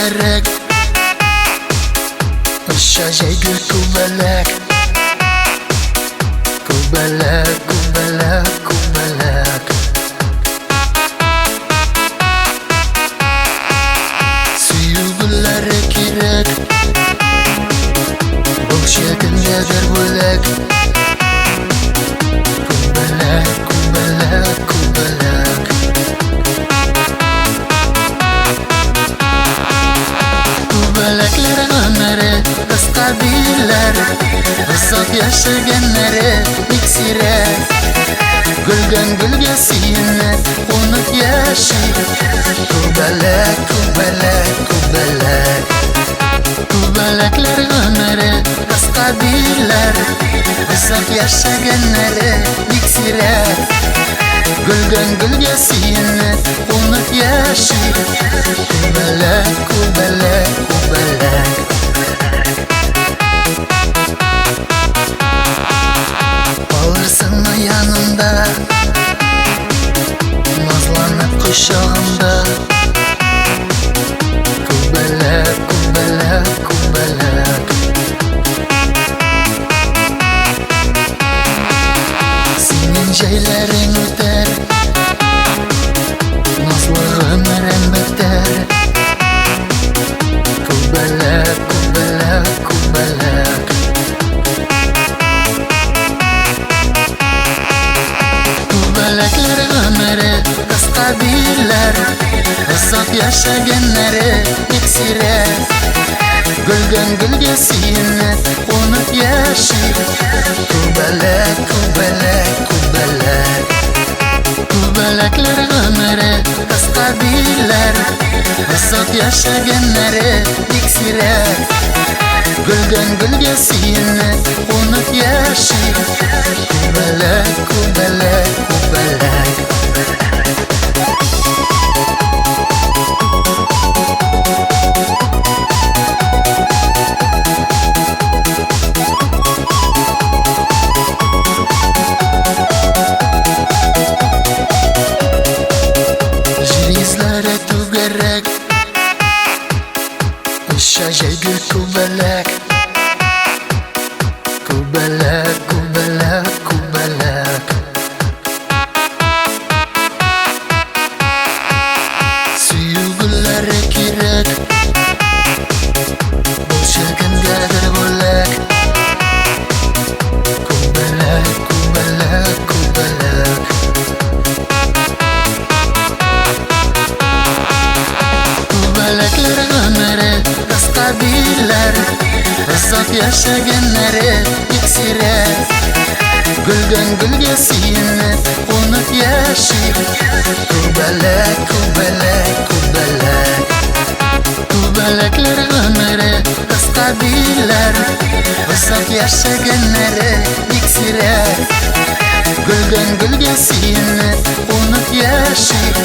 kuberek Şajaydı kubelek Kubelek, kubelek, kubelek Suyuguları kirek Bolşekindedir bölek Kubelek, kubelek, kubelek Kubelekleri ömeri Kabiler Uzak yaşayanları iksirek Gülden gülge siyinip unut yaşayıp Kubelek, kubelek, kubelek Kubelekler ömeri kabiler Uzak yaşayanları iksirek Gülden gülge siyinip unut yaşayıp Kubelek, kubelek, kubelek Alırsın mı yanımda Nazlanıp kuşağımda Kubelek, kubelek, kubelek Senin şeylerin öter Nazlı ömrüm biter Kubelek, kubelek, kubelek Kubelekleri ömeri kabiler Uzak yaşayanları iksirek Gülden gülge siyinip unut yaşayıp Kubelek, kubelek, kubelek Kubelekleri ömeri kabiler Uzak yaşayanları iksirek Gülden gülge siyinip unut yaşayıp Kubelek, kubelek, kubelek Jilizlere tugerek Şajaydı kubelek Kubelek, kubelek, kubelek Suyuguları kirek Bolşekindedir bölek Kubelek, kubelek, kubelek Kubelekleri ömeri kabiler Uzak yaşayanları iksirek Gülden gülge siyinip unut yaşayıp Kubelek, kubelek, kubelek Kubelekleri ömeri kabiler Uzak yaşayanları iksirek Gülden gülge siyinip unut yaşayıp